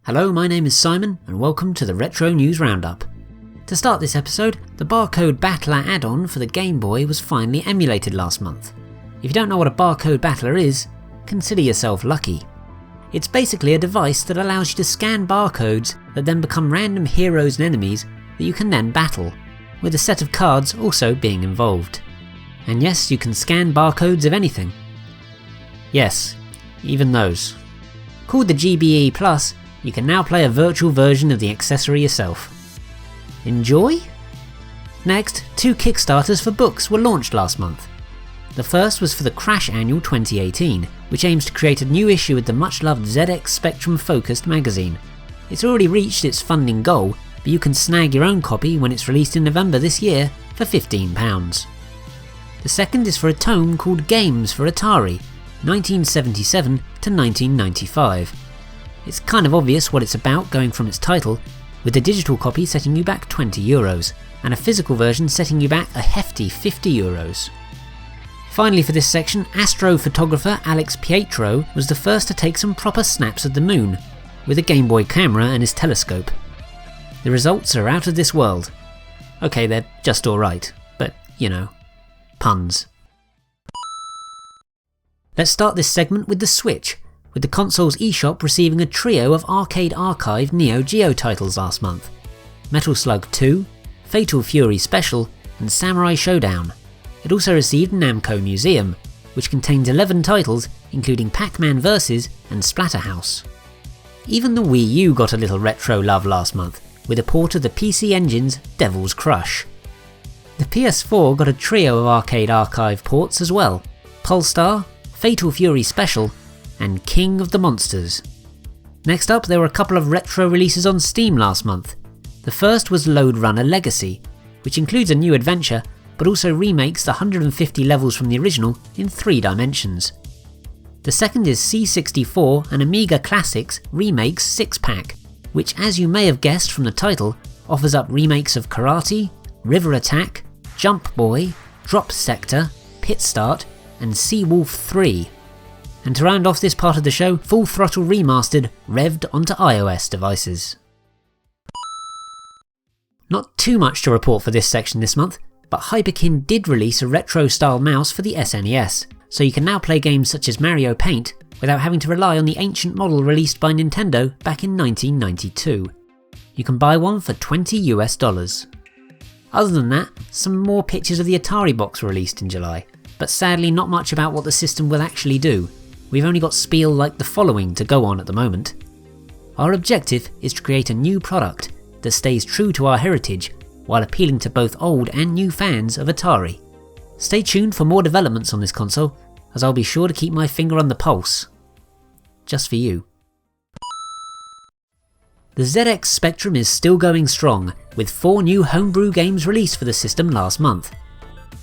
Hello, my name is Simon and welcome to the Retro News Roundup. To start this episode, the Barcode Battler add-on for the Game Boy was finally emulated last month. If you don't know what a Barcode Battler is, consider yourself lucky. It's basically a device that allows you to scan barcodes that then become random heroes and enemies that you can then battle, with a set of cards also being involved. And yes, you can scan barcodes of anything. Yes, even those. Called the GBE Plus, you can now play a virtual version of the accessory yourself. Enjoy? Next, 2 Kickstarters for books were launched last month. The first was for the Crash Annual 2018, which aims to create a new issue with the much-loved ZX Spectrum-focused magazine. It's already reached its funding goal, but you can snag your own copy when it's released in November this year for £15. The second is for a tome called Games for Atari, 1977 to 1995. It's kind of obvious what it's about going from its title, with a digital copy setting you back €20 and a physical version setting you back a hefty €50. Finally for this section, astrophotographer Alex Pietrow was the first to take some proper snaps of the moon, with a Game Boy camera and his telescope. The results are out of this world. Okay, they're just alright, but you know, puns. Let's start this segment with the Switch, with the console's eShop receiving a trio of Arcade Archive Neo Geo titles last month: Metal Slug 2, Fatal Fury Special, and Samurai Showdown. It also received Namco Museum, which contains 11 titles including Pac-Man Vs and Splatterhouse. Even the Wii U got a little retro love last month, with a port of the PC Engine's Devil's Crush. The PS4 got a trio of Arcade Archive ports as well: Polestar, Fatal Fury Special, and King of the Monsters. Next up, there were a couple of retro releases on Steam last month. The first was Lode Runner Legacy, which includes a new adventure, but also remakes the 150 levels from the original in 3 dimensions. The second is C64 and Amiga Classics Remakes 6-pack, which, as you may have guessed from the title, offers up remakes of Karate, River Attack, Jump Boy, Drop Sector, Pit Start, and Seawolf 3. And to round off this part of the show, Full Throttle Remastered revved onto iOS devices. Not too much to report for this section this month, but Hyperkin did release a retro-style mouse for the SNES, so you can now play games such as Mario Paint without having to rely on the ancient model released by Nintendo back in 1992. You can buy one for $20 US. Other than that, some more pictures of the Ataribox were released in July, but sadly not much about what the system will actually do. We've only got spiel like the following to go on at the moment. Our objective is to create a new product that stays true to our heritage while appealing to both old and new fans of Atari. Stay tuned for more developments on this console, as I'll be sure to keep my finger on the pulse. Just for you. The ZX Spectrum is still going strong, with 4 new homebrew games released for the system last month.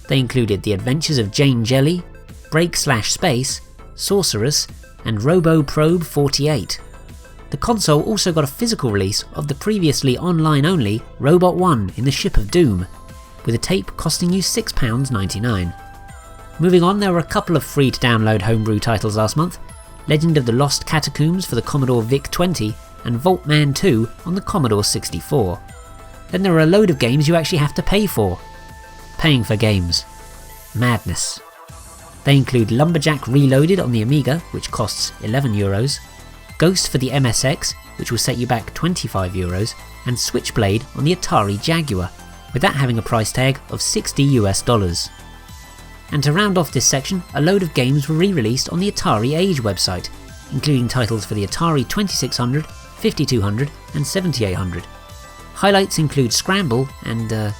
They included The Adventures of Jane Jelly, Break/Space, Sorceress, and Roboprobe 48. The console also got a physical release of the previously online-only Robot 1 in the Ship of Doom, with a tape costing you £6.99. Moving on, there were a couple of free-to-download homebrew titles last month: Legend of the Lost Catacombs for the Commodore VIC-20 and Vaultman 2 on the Commodore 64. Then there are a load of games you actually have to pay for. Paying for games. Madness. They include Lumberjack Reloaded on the Amiga, which costs €11, Ghost for the MSX, which will set you back €25, and Switchblade on the Atari Jaguar, with that having a price tag of $60 US. And to round off this section, a load of games were re-released on the Atari Age website, including titles for the Atari 2600, 5200 and 7800. Highlights include Scramble and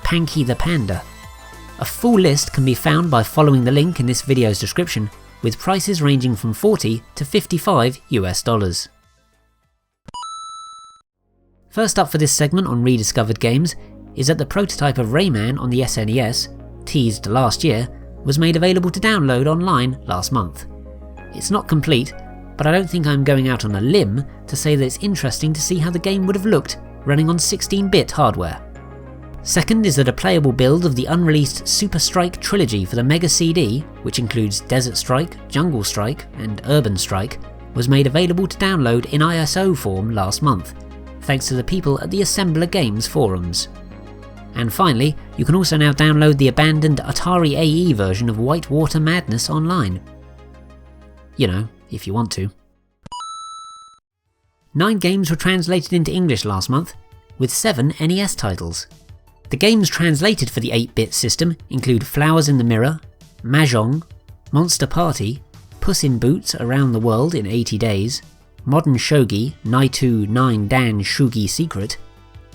Panky the Panda. A full list can be found by following the link in this video's description, with prices ranging from $40 to $55 US. First up for this segment on rediscovered games is that the prototype of Rayman on the SNES, teased last year, was made available to download online last month. It's not complete, but I don't think I'm going out on a limb to say that it's interesting to see how the game would have looked running on 16-bit hardware. Second is that a playable build of the unreleased Super Strike trilogy for the Mega CD, which includes Desert Strike, Jungle Strike, and Urban Strike, was made available to download in ISO form last month, thanks to the people at the Assembler Games forums. And finally, you can also now download the abandoned Atari AE version of Whitewater Madness online. You know, if you want to. 9 games were translated into English last month, with 7 NES titles. The games translated for the 8-bit system include Flowers in the Mirror, Mahjong, Monster Party, Puss in Boots Around the World in 80 Days, Modern Shogi Naitu 9 Dan Shugi Secret,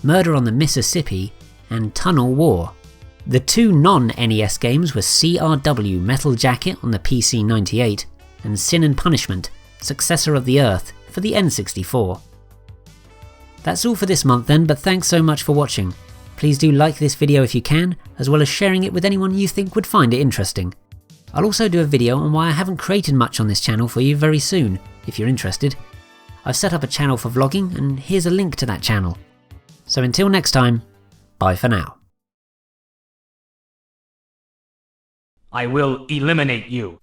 Murder on the Mississippi, and Tunnel War. The 2 non-NES games were CRW Metal Jacket on the PC-98 and Sin and Punishment, Successor of the Earth for the N64. That's all for this month then, but thanks so much for watching. Please do like this video if you can, as well as sharing it with anyone you think would find it interesting. I'll also do a video on why I haven't created much on this channel for you very soon, if you're interested. I've set up a channel for vlogging, and here's a link to that channel. So until next time, bye for now. I will eliminate you.